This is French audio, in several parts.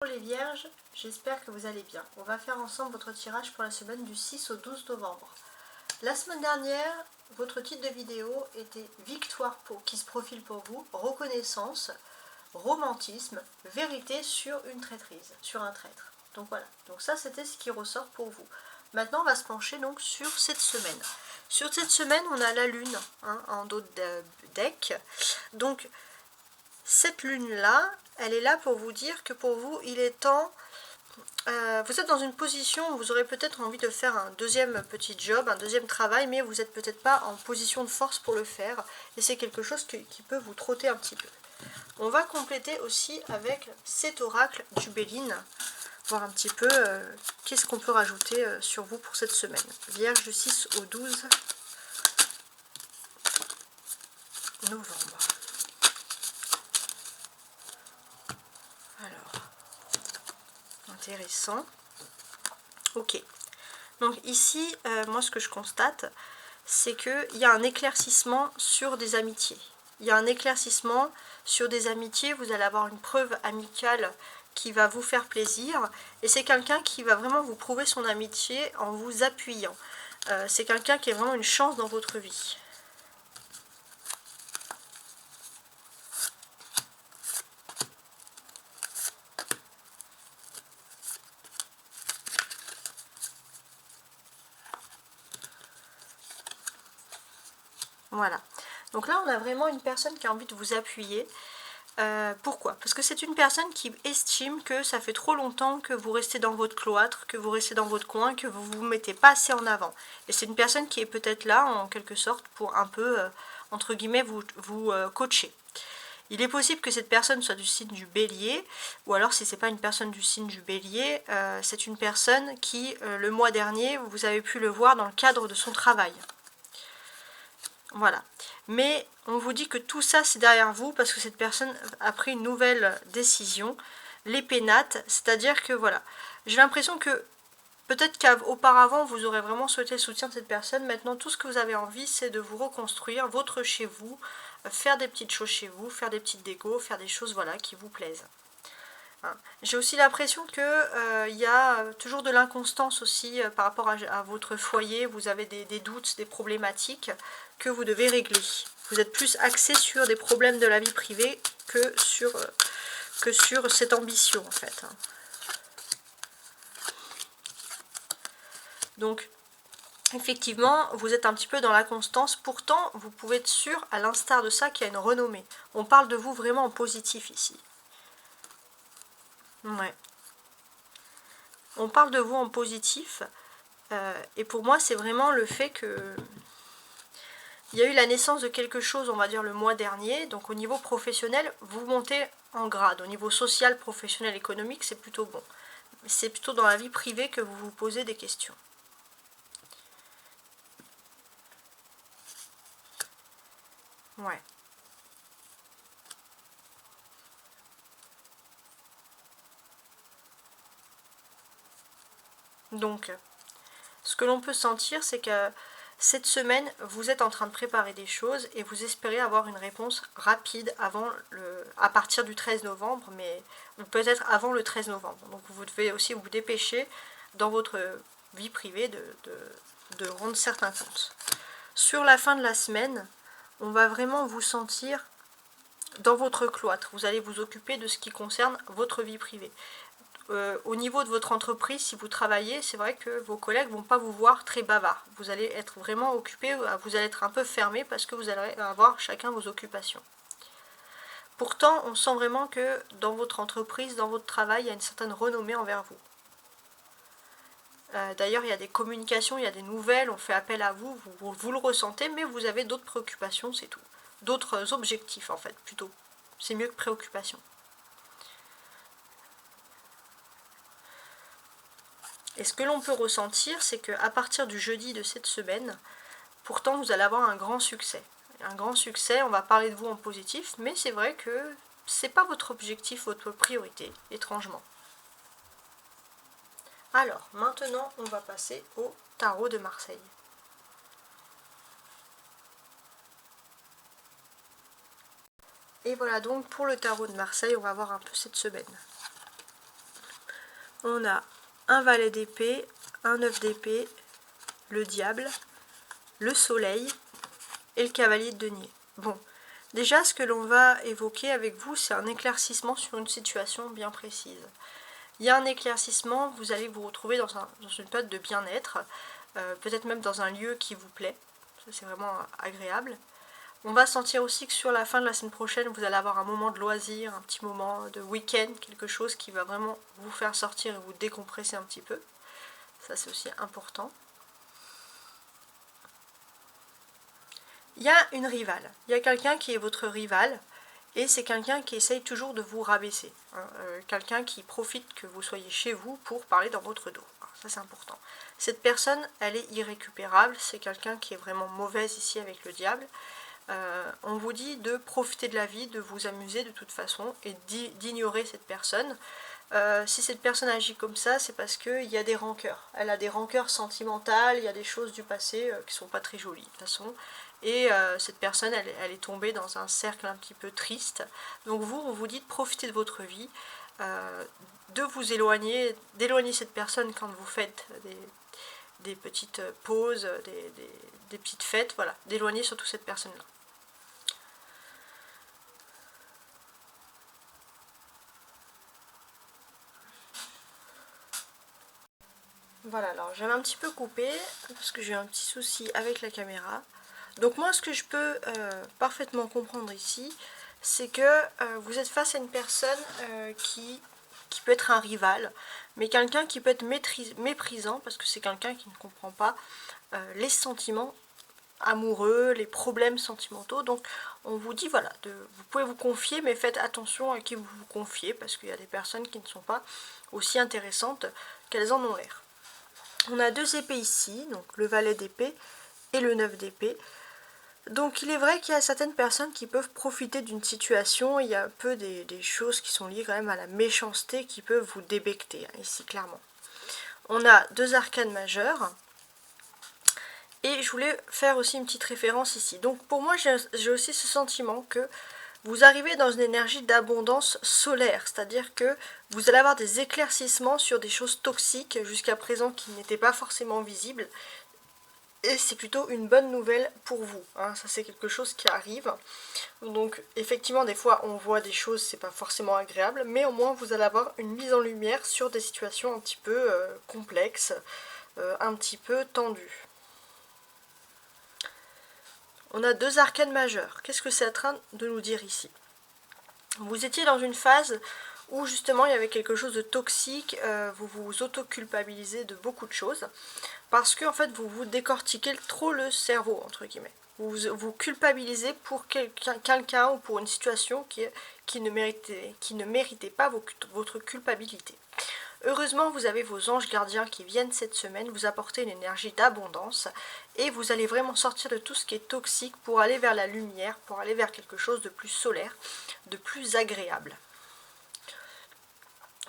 Pour les vierges, j'espère que vous allez bien. On va faire ensemble votre tirage pour la semaine du 6 au 12 novembre. La semaine dernière, votre titre de vidéo était Victoire qui se profile pour vous, reconnaissance, romantisme, vérité sur une traîtrise, sur un traître. Donc voilà, donc ça c'était ce qui ressort pour vous. Maintenant on va se pencher donc sur cette semaine. Sur cette semaine on a la lune en dos de deck. Donc cette lune là, elle est là pour vous dire que pour vous il est temps, vous êtes dans une position où vous aurez peut-être envie de faire un deuxième petit job, un deuxième travail, mais vous n'êtes peut-être pas en position de force pour le faire, et c'est quelque chose qui peut vous trotter un petit peu. On va compléter aussi avec cet oracle du Béline, voir un petit peu qu'est-ce qu'on peut rajouter sur vous pour cette semaine. Vierge du 6 au 12 novembre. Alors, intéressant. Ok. Donc ici, moi ce que je constate, c'est qu'il y a un éclaircissement sur des amitiés. Il y a un éclaircissement sur des amitiés, vous allez avoir une preuve amicale qui va vous faire plaisir, et c'est quelqu'un qui va vraiment vous prouver son amitié en vous appuyant. C'est quelqu'un qui est vraiment une chance dans votre vie. Voilà. Donc là, on a vraiment une personne qui a envie de vous appuyer. Pourquoi? Parce que c'est une personne qui estime que ça fait trop longtemps que vous restez dans votre cloître, que vous restez dans votre coin, que vous ne vous mettez pas assez en avant. Et c'est une personne qui est peut-être là, en quelque sorte, pour un peu, entre guillemets, vous coacher. Il est possible que cette personne soit du signe du Bélier, ou alors si ce n'est pas une personne du signe du Bélier, c'est une personne qui, le mois dernier, vous avez pu le voir dans le cadre de son travail. Voilà. Mais on vous dit que tout ça c'est derrière vous parce que cette personne a pris une nouvelle décision, les pénates, c'est-à-dire que voilà, j'ai l'impression que peut-être qu'auparavant vous aurez vraiment souhaité le soutien de cette personne, maintenant tout ce que vous avez envie c'est de vous reconstruire votre chez vous, faire des petites choses chez vous, faire des petites décos, faire des choses voilà qui vous plaisent. J'ai aussi l'impression que y a toujours de l'inconstance aussi par rapport à votre foyer, vous avez des doutes, des problématiques que vous devez régler. Vous êtes plus axé sur des problèmes de la vie privée que sur cette ambition en fait. Donc effectivement, vous êtes un petit peu dans l'inconstance, pourtant vous pouvez être sûr à l'instar de ça qu'il y a une renommée. On parle de vous vraiment en positif ici. Ouais. On parle de vous en positif, et pour moi c'est vraiment le fait que il y a eu la naissance de quelque chose, on va dire le mois dernier, donc au niveau professionnel, vous montez en grade. Au niveau social, professionnel, économique, c'est plutôt bon. C'est plutôt dans la vie privée que vous vous posez des questions. Ouais. Donc, ce que l'on peut sentir, c'est que cette semaine, vous êtes en train de préparer des choses et vous espérez avoir une réponse rapide à partir du 13 novembre, mais peut-être avant le 13 novembre. Donc vous devez aussi vous dépêcher dans votre vie privée de rendre certains comptes. Sur la fin de la semaine, on va vraiment vous sentir dans votre cloître. Vous allez vous occuper de ce qui concerne votre vie privée. Au niveau de votre entreprise, si vous travaillez, c'est vrai que vos collègues ne vont pas vous voir très bavard. Vous allez être vraiment occupé, vous allez être un peu fermé parce que vous allez avoir chacun vos occupations. Pourtant, on sent vraiment que dans votre entreprise, dans votre travail, il y a une certaine renommée envers vous. D'ailleurs, il y a des communications, il y a des nouvelles, on fait appel à vous, vous le ressentez, mais vous avez d'autres préoccupations, c'est tout. D'autres objectifs, en fait, plutôt. C'est mieux que préoccupations. Et ce que l'on peut ressentir, c'est qu'à partir du jeudi de cette semaine, pourtant vous allez avoir un grand succès. Un grand succès, on va parler de vous en positif, mais c'est vrai que c'est pas votre objectif, votre priorité, étrangement. Alors, maintenant, on va passer au tarot de Marseille. Et voilà donc pour le tarot de Marseille, on va voir un peu cette semaine. on a un valet d'épée, un 9 d'épée, le diable, le soleil et le cavalier de denier. Bon, déjà ce que l'on va évoquer avec vous, c'est un éclaircissement sur une situation bien précise. Il y a un éclaircissement, vous allez vous retrouver dans une période de bien-être, peut-être même dans un lieu qui vous plaît, c'est vraiment agréable. On va sentir aussi que sur la fin de la semaine prochaine, vous allez avoir un moment de loisir, un petit moment de week-end, quelque chose qui va vraiment vous faire sortir et vous décompresser un petit peu. Ça, c'est aussi important. Il y a une rivale. Il y a quelqu'un qui est votre rival et c'est quelqu'un qui essaye toujours de vous rabaisser. Hein, quelqu'un qui profite que vous soyez chez vous pour parler dans votre dos. Ça, c'est important. Cette personne, elle est irrécupérable. C'est quelqu'un qui est vraiment mauvaise ici avec le diable. On vous dit de profiter de la vie, de vous amuser de toute façon et d'ignorer cette personne. Si cette personne agit comme ça, c'est parce qu'il y a des rancœurs. Elle a des rancœurs sentimentales, il y a des choses du passé qui sont pas très jolies de toute façon. Et cette personne, elle est tombée dans un cercle un petit peu triste. Donc vous, on vous dit de profiter de votre vie, de vous éloigner, d'éloigner cette personne quand vous faites des petites pauses, des petites fêtes, voilà, d'éloigner surtout cette personne-là. Voilà, alors j'avais un petit peu coupé parce que j'ai eu un petit souci avec la caméra. Donc moi, ce que je peux parfaitement comprendre ici, c'est que vous êtes face à une personne qui peut être un rival, mais quelqu'un qui peut être méprisant, parce que c'est quelqu'un qui ne comprend pas les sentiments amoureux, les problèmes sentimentaux. Donc on vous dit, voilà, vous pouvez vous confier, mais faites attention à qui vous vous confiez, parce qu'il y a des personnes qui ne sont pas aussi intéressantes qu'elles en ont l'air. On a deux épées ici, donc le valet d'épée et le 9 d'épée. Donc il est vrai qu'il y a certaines personnes qui peuvent profiter d'une situation, il y a un peu des choses qui sont liées quand même à la méchanceté qui peuvent vous débecter, hein, ici clairement. On a deux arcanes majeures, et je voulais faire aussi une petite référence ici. Donc pour moi j'ai aussi ce sentiment que vous arrivez dans une énergie d'abondance solaire, c'est-à-dire que vous allez avoir des éclaircissements sur des choses toxiques jusqu'à présent qui n'étaient pas forcément visibles. Et c'est plutôt une bonne nouvelle pour vous, hein. Ça c'est quelque chose qui arrive. Donc effectivement des fois on voit des choses, c'est pas forcément agréable, mais au moins vous allez avoir une mise en lumière sur des situations un petit peu complexes, un petit peu tendues. On a deux arcanes majeures. Qu'est-ce que c'est en train de nous dire ici? Vous étiez dans une phase où justement il y avait quelque chose de toxique, vous vous auto-culpabilisez de beaucoup de choses, parce que en fait vous vous décortiquez trop le cerveau, entre guillemets. Vous culpabilisez pour quelqu'un ou pour une situation qui ne méritait pas votre culpabilité. Heureusement, vous avez vos anges gardiens qui viennent cette semaine vous apporter une énergie d'abondance et vous allez vraiment sortir de tout ce qui est toxique pour aller vers la lumière, pour aller vers quelque chose de plus solaire, de plus agréable.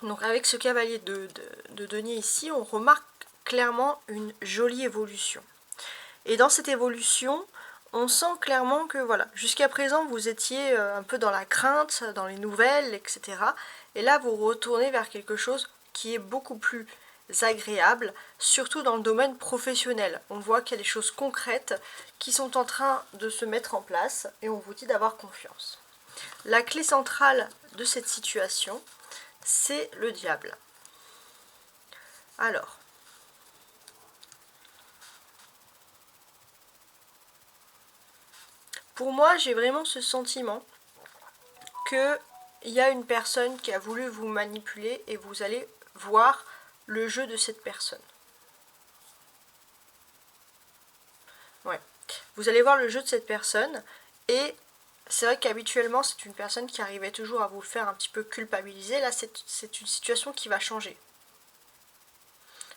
Donc avec ce cavalier de denier ici, on remarque clairement une jolie évolution. Et dans cette évolution, on sent clairement que voilà, jusqu'à présent vous étiez un peu dans la crainte, dans les nouvelles, etc. Et là vous retournez vers quelque chose qui est beaucoup plus agréable, surtout dans le domaine professionnel. On voit qu'il y a des choses concrètes qui sont en train de se mettre en place et on vous dit d'avoir confiance. La clé centrale de cette situation, c'est le diable. Alors, pour moi, j'ai vraiment ce sentiment qu'il y a une personne qui a voulu vous manipuler et vous allez voir le jeu de cette personne. Ouais. Vous allez voir le jeu de cette personne et c'est vrai qu'habituellement c'est une personne qui arrivait toujours à vous faire un petit peu culpabiliser. Là c'est une situation qui va changer.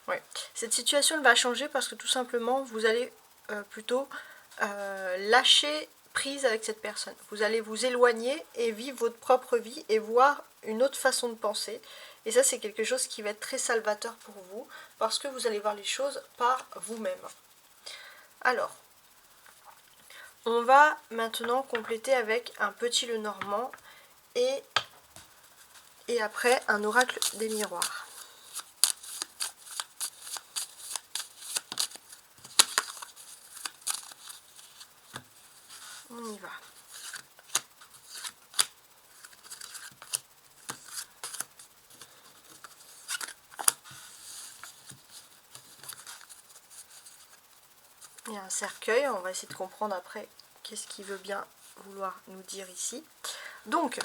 Ouais. Cette situation va changer parce que tout simplement vous allez plutôt lâcher prise avec cette personne. Vous allez vous éloigner et vivre votre propre vie et voir une autre façon de penser. Et ça c'est quelque chose qui va être très salvateur pour vous parce que vous allez voir les choses par vous-même. Alors, on va maintenant compléter avec un petit Lenormand et après un oracle des miroirs. On y va. Il y a un cercueil, on va essayer de comprendre après qu'est-ce qu'il veut bien vouloir nous dire ici. Donc,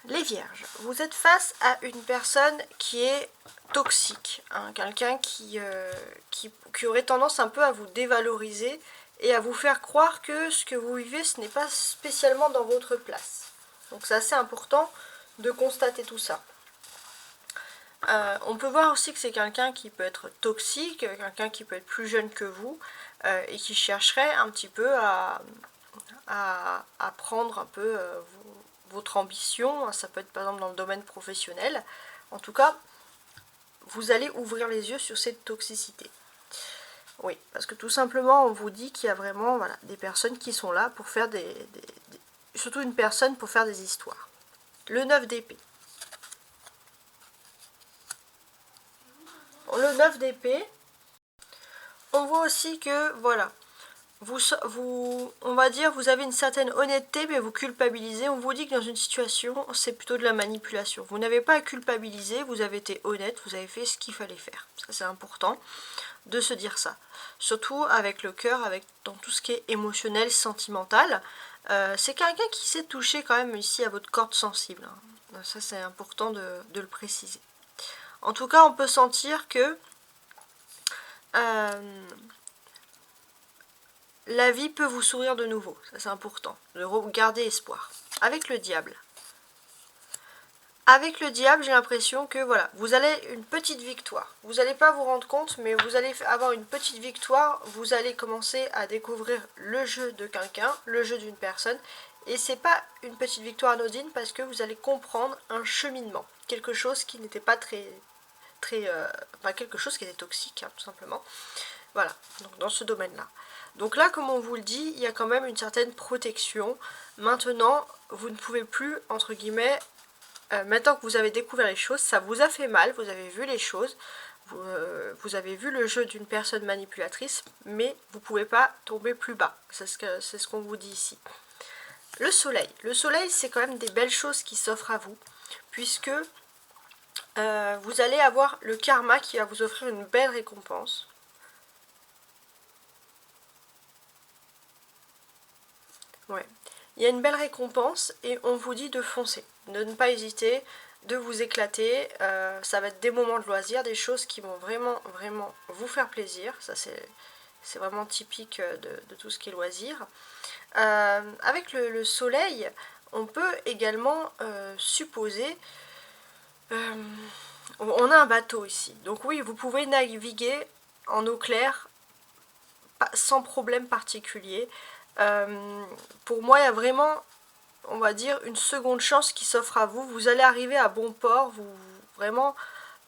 les vierges, vous êtes face à une personne qui est toxique, hein, quelqu'un qui aurait tendance un peu à vous dévaloriser et à vous faire croire que ce que vous vivez, ce n'est pas spécialement dans votre place. Donc c'est assez important de constater tout ça. On peut voir aussi que c'est quelqu'un qui peut être toxique, quelqu'un qui peut être plus jeune que vous et qui chercherait un petit peu à prendre un peu votre ambition. Ça peut être par exemple dans le domaine professionnel. En tout cas, vous allez ouvrir les yeux sur cette toxicité. Oui, parce que tout simplement, on vous dit qu'il y a vraiment des personnes qui sont là pour faire surtout une personne pour faire des histoires. Le 9 d'épée. Le 9 d'épée, on voit aussi que, voilà, on va dire, vous avez une certaine honnêteté, mais vous culpabilisez. On vous dit que dans une situation, c'est plutôt de la manipulation. Vous n'avez pas à culpabiliser, vous avez été honnête, vous avez fait ce qu'il fallait faire. Ça, c'est important de se dire ça. Surtout avec le cœur, dans tout ce qui est émotionnel, sentimental. C'est quelqu'un qui sait toucher quand même ici à votre corde sensible. Hein. Ça, c'est important de le préciser. En tout cas, on peut sentir que la vie peut vous sourire de nouveau. Ça, c'est important, de garder espoir. Avec le diable. Avec le diable, j'ai l'impression que voilà, vous allez une petite victoire. Vous n'allez pas vous rendre compte, mais vous allez avoir une petite victoire. Vous allez commencer à découvrir le jeu de quelqu'un, le jeu d'une personne. Et c'est pas une petite victoire anodine parce que vous allez comprendre un cheminement. Quelque chose qui n'était pas quelque chose qui était toxique, hein, tout simplement. Voilà, donc dans ce domaine-là. Donc là, comme on vous le dit, il y a quand même une certaine protection. Maintenant, vous ne pouvez plus, entre guillemets, maintenant que vous avez découvert les choses, ça vous a fait mal, vous avez vu les choses, vous avez vu le jeu d'une personne manipulatrice, mais vous ne pouvez pas tomber plus bas. C'est ce qu'on vous dit ici. Le soleil. Le soleil, c'est quand même des belles choses qui s'offrent à vous, puisque vous allez avoir le karma qui va vous offrir une belle récompense. Ouais. Il y a une belle récompense et on vous dit de foncer, de ne pas hésiter, de vous éclater. Ça va être des moments de loisirs, des choses qui vont vraiment, vraiment vous faire plaisir. Ça, c'est vraiment typique de tout ce qui est loisir. Avec le soleil, on peut également supposer... on a un bateau ici. Donc oui, vous pouvez naviguer en eau claire sans problème particulier. Pour moi, il y a vraiment, on va dire, une seconde chance qui s'offre à vous. Vous allez arriver à bon port. Vraiment,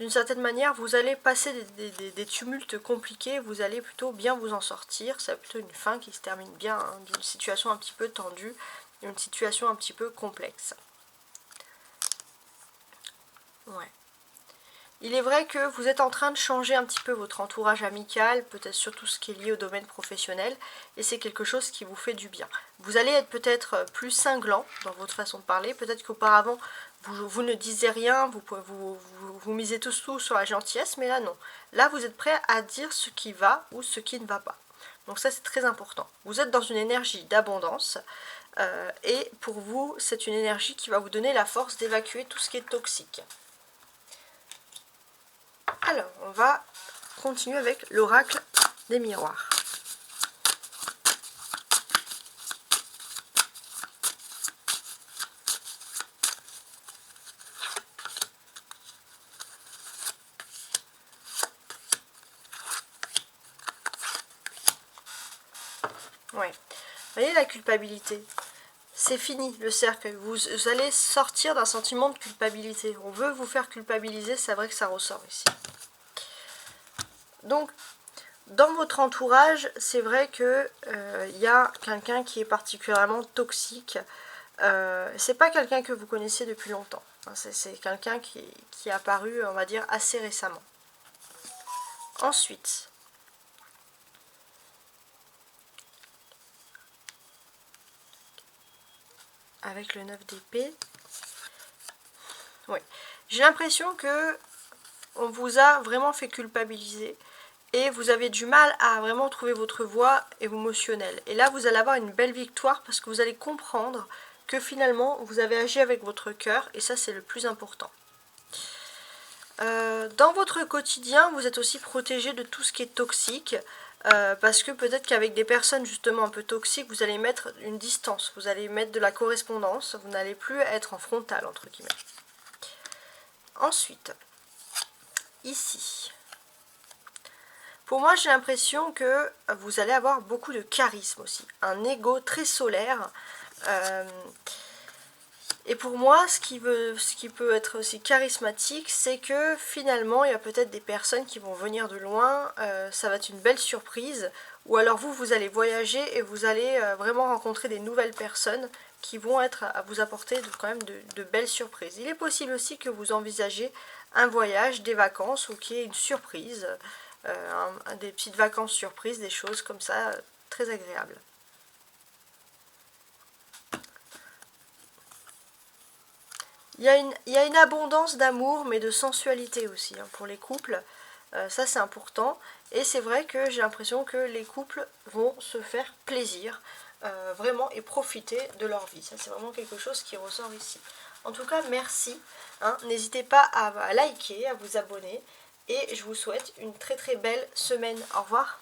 d'une certaine manière, vous allez passer des tumultes compliqués. Vous allez plutôt bien vous en sortir. C'est plutôt une fin qui se termine bien, hein, d'une situation un petit peu tendue, une situation un petit peu complexe. Ouais. Il est vrai que vous êtes en train de changer un petit peu votre entourage amical, peut-être surtout ce qui est lié au domaine professionnel, et c'est quelque chose qui vous fait du bien. Vous allez être peut-être plus cinglant dans votre façon de parler, peut-être qu'auparavant vous ne disiez rien, vous misez tout sur la gentillesse, mais là non. Là vous êtes prêt à dire ce qui va ou ce qui ne va pas. Donc ça c'est très important. Vous êtes dans une énergie d'abondance, et pour vous c'est une énergie qui va vous donner la force d'évacuer tout ce qui est toxique. Alors, on va continuer avec l'oracle des miroirs. Ouais. Vous voyez la culpabilité? C'est fini le cercle. Vous allez sortir d'un sentiment de culpabilité. On veut vous faire culpabiliser, c'est vrai que ça ressort ici. Donc, dans votre entourage, c'est vrai que y a quelqu'un qui est particulièrement toxique. C'est pas quelqu'un que vous connaissez depuis longtemps. C'est quelqu'un qui est apparu, on va dire, assez récemment. Ensuite, avec le 9 d'épée. Oui. J'ai l'impression que on vous a vraiment fait culpabiliser et vous avez du mal à vraiment trouver votre voie émotionnelle. Et là, vous allez avoir une belle victoire parce que vous allez comprendre que finalement, vous avez agi avec votre cœur et ça, c'est le plus important. Dans votre quotidien, vous êtes aussi protégé de tout ce qui est toxique. Parce que peut-être qu'avec des personnes justement un peu toxiques, vous allez mettre une distance, vous allez mettre de la correspondance, vous n'allez plus être en frontal entre guillemets. Ensuite, ici, pour moi j'ai l'impression que vous allez avoir beaucoup de charisme aussi, un ego très solaire. Et pour moi, ce qui peut être aussi charismatique, c'est que finalement, il y a peut-être des personnes qui vont venir de loin, ça va être une belle surprise, ou alors vous allez voyager et vous allez vraiment rencontrer des nouvelles personnes qui vont être à vous apporter quand même de belles surprises. Il est possible aussi que vous envisagez un voyage, des vacances, ou qu'il y ait une surprise, des petites vacances surprises, des choses comme ça, très agréables. Il y a une abondance d'amour, mais de sensualité aussi, hein, pour les couples. Ça, c'est important. Et c'est vrai que j'ai l'impression que les couples vont se faire plaisir, vraiment, et profiter de leur vie. Ça, c'est vraiment quelque chose qui ressort ici. En tout cas, merci. Hein. N'hésitez pas à liker, à vous abonner. Et je vous souhaite une très très belle semaine. Au revoir.